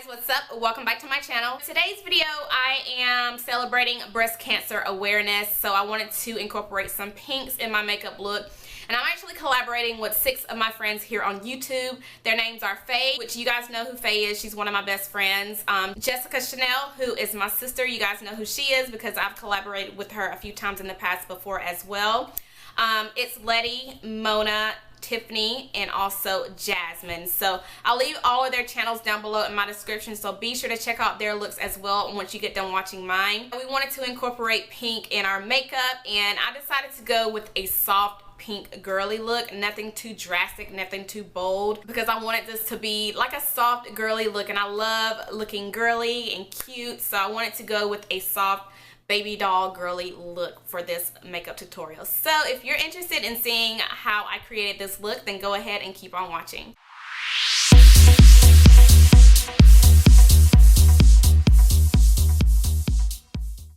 what's up? Welcome back to my channel. Today's video I am celebrating breast cancer awareness, so I wanted to incorporate some pinks in my makeup look. And I'm actually collaborating with 6 of my friends here on YouTube. Their names are Faye, which you guys know who Faye is. She's one of my best friends. Jessica Chanel, who is my sister. You guys know who she is because I've collaborated with her a few times in the past before as well. It's Letty, Mona, Tiffany, and also Jasmine. So I'll leave all of their channels down below in my description, so be sure to check out their looks as well once you get done watching mine. We wanted to incorporate pink in our makeup, and I decided to go with a soft pink girly look. Nothing too drastic, nothing too bold, because I wanted this to be like a soft girly look, and I love looking girly and cute, so I wanted to go with a soft baby doll girly look for this makeup tutorial. So if you're interested in seeing how I created this look, then go ahead and keep on watching.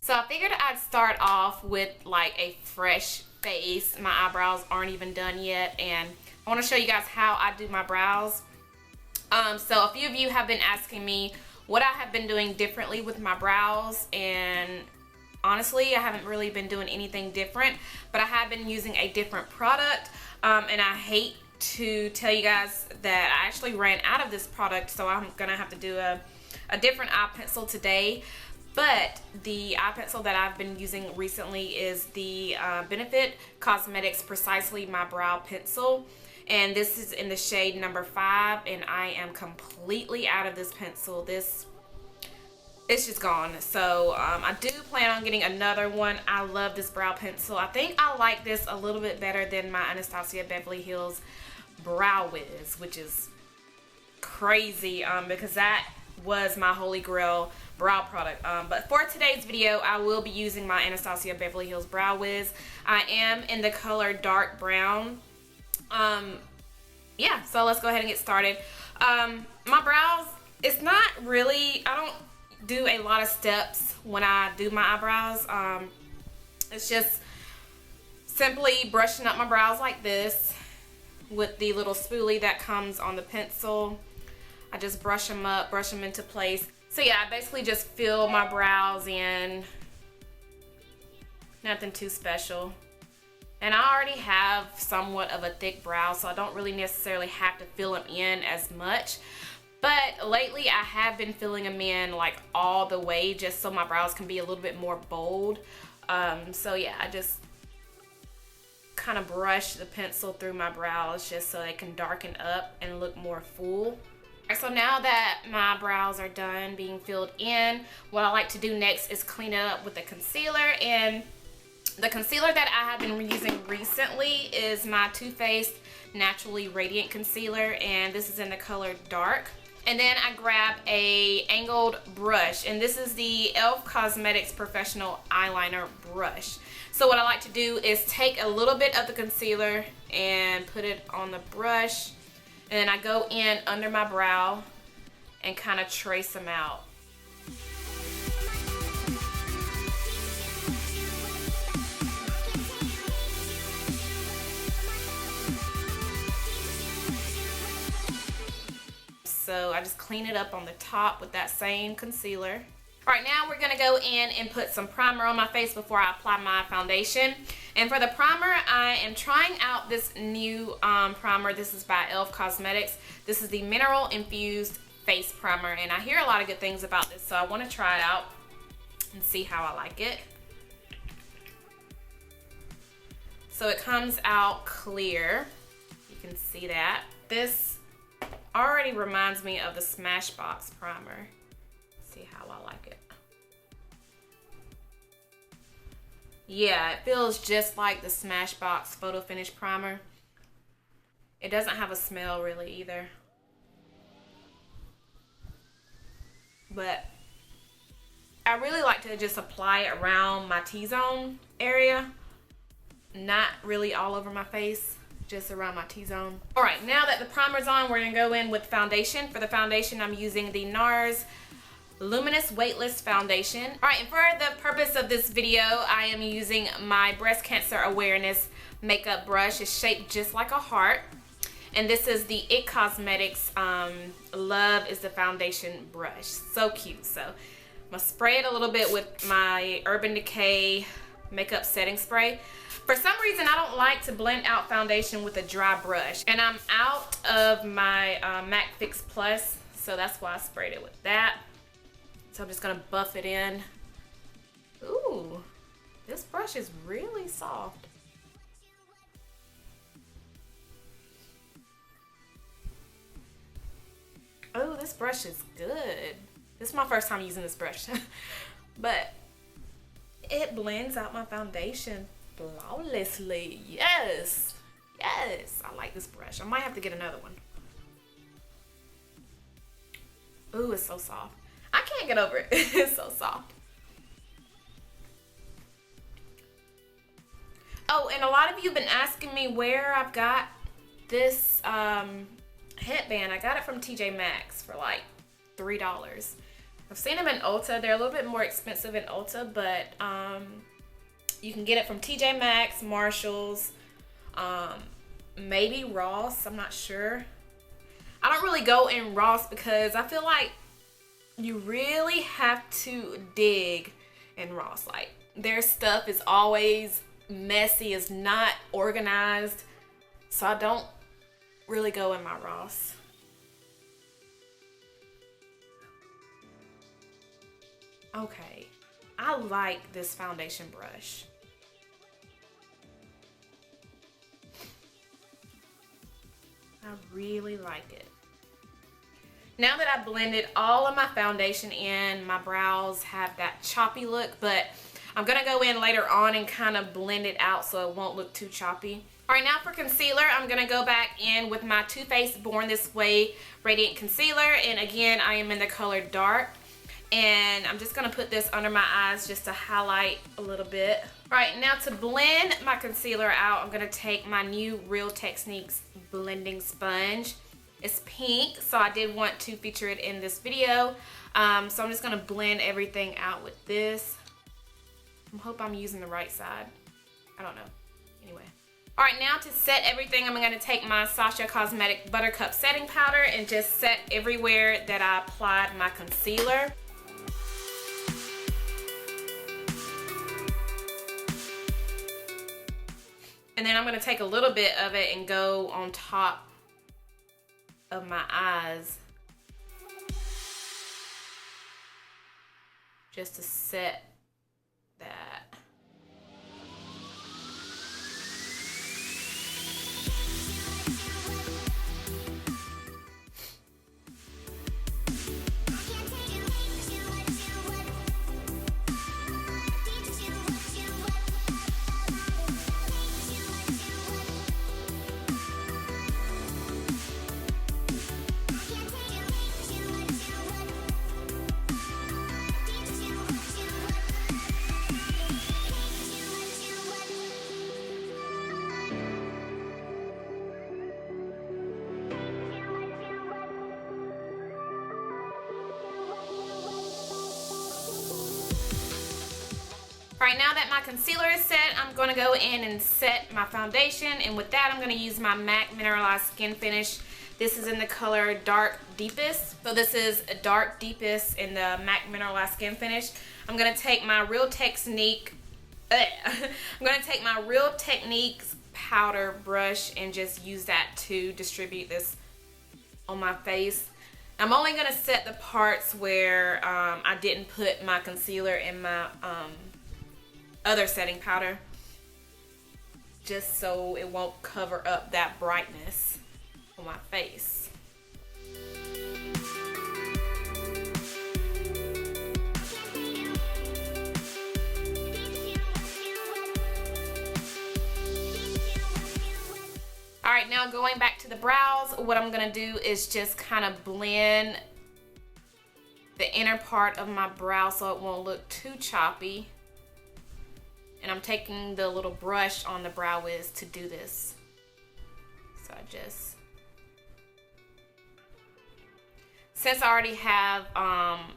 So I figured I'd start off with like a fresh face. My eyebrows aren't even done yet, and I want to show you guys how I do my brows. So a few of you have been asking me what I have been doing differently with my brows, and honestly, I haven't really been doing anything different, but I have been using a different product, and I hate to tell you guys that I actually ran out of this product, so I'm gonna have to do a different eye pencil today. But the eye pencil that I've been using recently is the Benefit Cosmetics Precisely My Brow Pencil, and this is in the shade number 5, and I am completely out of this pencil. It's just gone. So I do plan on getting another one. I love this brow pencil. I think I like this a little bit better than my Anastasia Beverly Hills Brow Wiz, which is crazy because that was my holy grail brow product. But for today's video, I will be using my Anastasia Beverly Hills Brow Wiz. I am in the color dark brown. Yeah, so let's go ahead and get started. My brows, it's not really, I don't do a lot of steps when I do my eyebrows. It's just simply brushing up my brows like this with the little spoolie that comes on the pencil. I just brush them up, brush them into place. So yeah, I basically just fill my brows in. Nothing too special. And I already have somewhat of a thick brow, so I don't really necessarily have to fill them in as much. But lately I have been filling them in like all the way, just so my brows can be a little bit more bold. So yeah, I just kind of brush the pencil through my brows just so they can darken up and look more full. Alright, so now that my brows are done being filled in, what I like to do next is clean it up with a concealer. And the concealer that I have been using recently is my Too Faced Naturally Radiant Concealer, and this is in the color dark. And then I grab a angled brush, and this is the e.l.f. Cosmetics Professional Eyeliner Brush. So what I like to do is take a little bit of the concealer and put it on the brush, and then I go in under my brow and kind of trace them out. So I just clean it up on the top with that same concealer. Alright, now we're going to go in and put some primer on my face before I apply my foundation. And for the primer, I am trying out this new primer. This is by e.l.f. Cosmetics. This is the Mineral Infused Face Primer, and I hear a lot of good things about this, so I want to try it out and see how I like it. So it comes out clear. You can see that. This already reminds me of the Smashbox primer. See how I like it. Yeah, it feels just like the Smashbox Photo Finish primer. It doesn't have a smell really either. But I really like to just apply it around my T-zone area. Not really all over my face, just around my T-zone. Alright, now that the primer's on, we're going to go in with foundation. For the foundation, I'm using the NARS Luminous Weightless Foundation. Alright, and for the purpose of this video, I am using my breast cancer awareness makeup brush. It's shaped just like a heart. And this is the IT Cosmetics Love is the Foundation Brush. So cute. So I'm gonna spray it a little bit with my Urban Decay Makeup Setting Spray. For some reason, I don't like to blend out foundation with a dry brush. And I'm out of my MAC Fix Plus, so that's why I sprayed it with that. So I'm just gonna buff it in. Ooh, this brush is really soft. Oh, this brush is good. This is my first time using this brush. But it blends out my foundation flawlessly. Yes. Yes. I like this brush. I might have to get another one. Ooh, it's so soft. I can't get over it. It's so soft. Oh, and a lot of you have been asking me where I've got this headband. I got it from TJ Maxx for like $3. I've seen them in Ulta. They're a little bit more expensive in Ulta, but you can get it from TJ Maxx, Marshalls, maybe Ross. I'm not sure. I don't really go in Ross because I feel like you really have to dig in Ross. Like, their stuff is always messy, it's not organized, so I don't really go in my Ross. Okay, I like this foundation brush. I really like it. Now that I blended all of my foundation in, my brows have that choppy look, but I'm gonna go in later on and kind of blend it out so it won't look too choppy. All right, now for concealer, I'm gonna go back in with my Too Faced Born This Way Radiant Concealer, and again, I am in the color Dark. And I'm just gonna put this under my eyes just to highlight a little bit. All right, now to blend my concealer out, I'm gonna take my new Real Techniques blending sponge. It's pink, so I did want to feature it in this video. So I'm just gonna blend everything out with this. I hope I'm using the right side. I don't know. Anyway. All right, now to set everything, I'm gonna take my Sasha Cosmetic Buttercup Setting Powder and just set everywhere that I applied my concealer. And then I'm gonna take a little bit of it and go on top of my eyes just to set that. Alright, now that my concealer is set, I'm going to go in and set my foundation. And with that, I'm going to use my MAC Mineralized Skin Finish. This is in the color Dark Deepest. So this is a Dark Deepest in the MAC Mineralized Skin Finish. I'm going to take my Real Techniques powder brush and just use that to distribute this on my face. I'm only going to set the parts where I didn't put my concealer in my other setting powder, just so it won't cover up that brightness on my face. Alright, now going back to the brows, what I'm going to do is just kind of blend the inner part of my brow so it won't look too choppy. And I'm taking the little brush on the brow wiz to do this. So I just, since I already have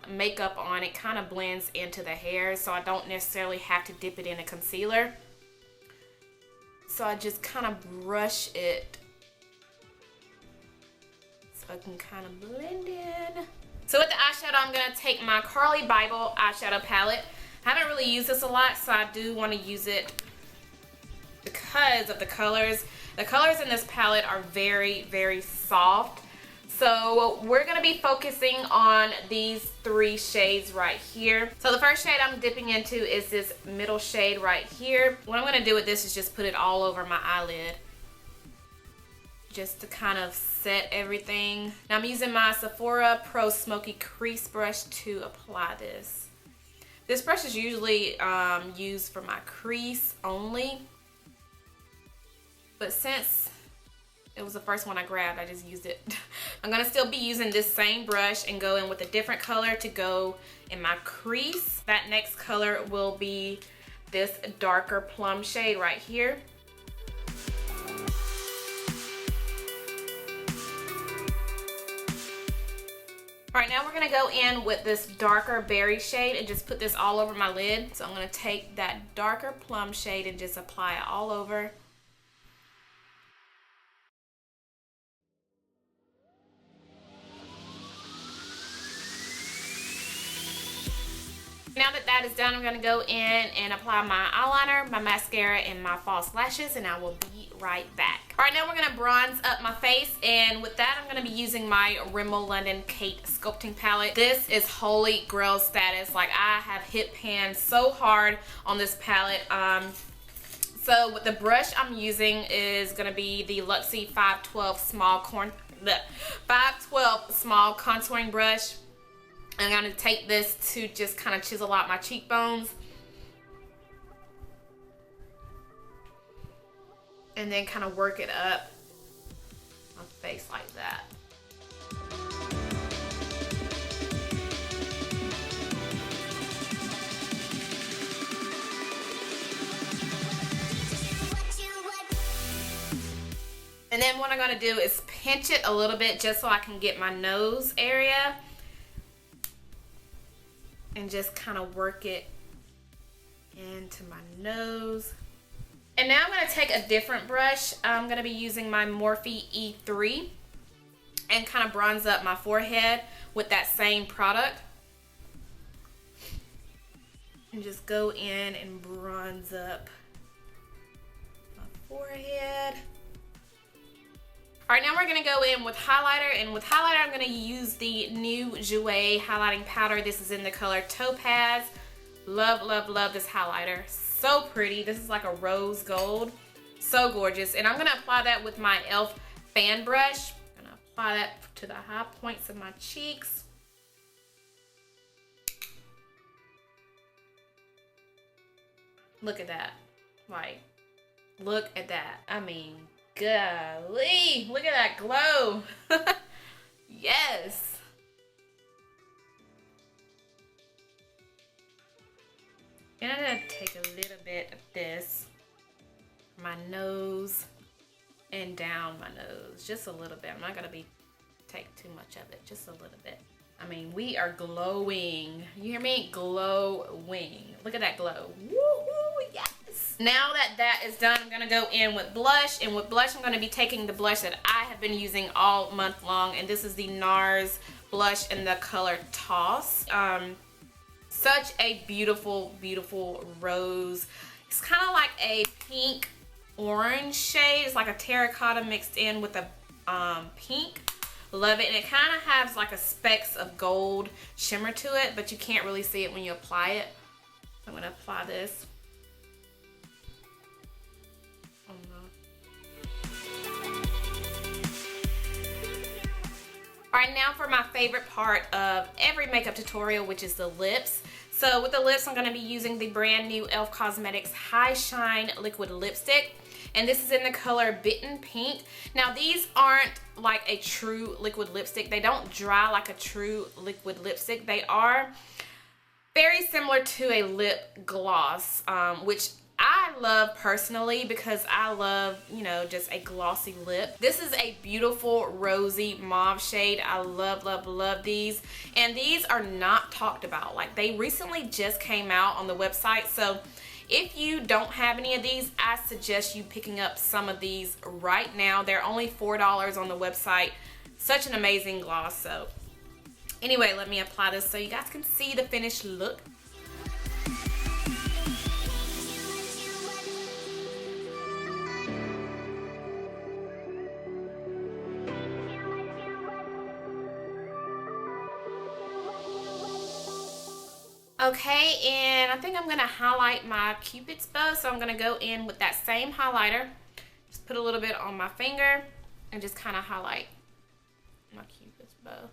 makeup on, it kind of blends into the hair, so I don't necessarily have to dip it in a concealer. So I just kind of brush it so I can kind of blend in. So with the eyeshadow, I'm going to take my Carly Bible eyeshadow palette. I haven't really used this a lot, so I do want to use it because of the colors. The colors in this palette are very, very soft. So we're going to be focusing on these 3 shades right here. So the first shade I'm dipping into is this middle shade right here. What I'm going to do with this is just put it all over my eyelid, just to kind of set everything. Now I'm using my Sephora Pro Smoky Crease Brush to apply this. This brush is usually used for my crease only, but since it was the first one I grabbed, I just used it. I'm gonna still be using this same brush and go in with a different color to go in my crease. That next color will be this darker plum shade right here. All right, now we're gonna go in with this darker berry shade and just put this all over my lid. So I'm gonna take that darker plum shade and just apply it all over. Now that that is done, I'm gonna go in and apply my eyeliner, my mascara, and my false lashes, and I will be right back. All right, now we're gonna bronze up my face, and with that, I'm gonna be using my Rimmel London Kate Sculpting Palette. This is holy grail status. Like, I have hit pan so hard on this palette. So with the brush I'm using is gonna be the Luxie 512 small contouring brush. I'm going to take this to just kind of chisel out my cheekbones. And then kind of work it up my face like that. And then what I'm going to do is pinch it a little bit just so I can get my nose area. And just kind of work it into my nose. And now I'm going to take a different brush. I'm going to be using my Morphe E3 and kind of bronze up my forehead with that same product. And just go in and bronze up my forehead. All right, now we're gonna go in with highlighter, and with highlighter I'm gonna use the new Jouer highlighting powder. This is in the color Topaz. Love, love, love this highlighter. So pretty. This is like a rose gold. So gorgeous. And I'm gonna apply that with my e.l.f. fan brush. I'm gonna apply that to the high points of my cheeks. Look at that. Like, look at that. I mean, golly, look at that glow. Yes. And I'm gonna take a little bit of this, my nose and down my nose, just a little bit. I'm not gonna take too much of it, just a little bit. I mean, we are glowing. You hear me? Glowing. Look at that glow. Woohoo, yes. Now that that is done, I'm gonna go in with blush, and with blush, I'm gonna be taking the blush that I have been using all month long, and this is the NARS blush in the color Toss. Such a beautiful, beautiful rose. It's kind of like a pink orange shade. It's like a terracotta mixed in with a pink. Love it. And it kind of has like a specks of gold shimmer to it, but you can't really see it when you apply it. So I'm going to apply this. Alright, now for my favorite part of every makeup tutorial, which is the lips. So with the lips, I'm going to be using the brand new e.l.f. Cosmetics High Shine Liquid Lipstick. And this is in the color Bitten Pink. Now these aren't like a true liquid lipstick. They don't dry like a true liquid lipstick. They are very similar to a lip gloss, which I love personally because I love, you know, just a glossy lip. This is a beautiful rosy mauve shade. I love, love, love these. And these are not talked about. Like, they recently just came out on the website. So if you don't have any of these, I suggest you picking up some of these right now. They're only $4 on the website. such an amazing gloss. So anyway, let me apply this so you guys can see the finished look. Okay, and I think I'm gonna highlight my Cupid's bow, so I'm gonna go in with that same highlighter. Just put a little bit on my finger and just kind of highlight my Cupid's bow.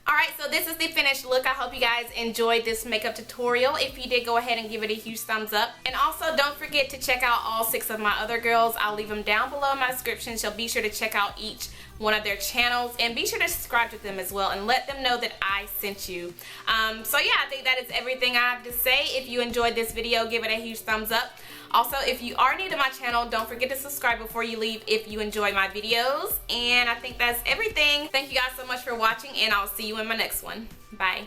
Alright, so this is the finished look. I hope you guys enjoyed this makeup tutorial. If you did, go ahead and give it a huge thumbs up. And also, don't forget to check out all 6 of my other girls. I'll leave them down below in my description, so be sure to check out each one of their channels. And be sure to subscribe to them as well and let them know that I sent you. So yeah, I think that is everything I have to say. If you enjoyed this video, give it a huge thumbs up. Also, if you are new to my channel, don't forget to subscribe before you leave if you enjoy my videos. And I think that's everything. Thank you guys so much for watching, and I'll see you in my next one. Bye.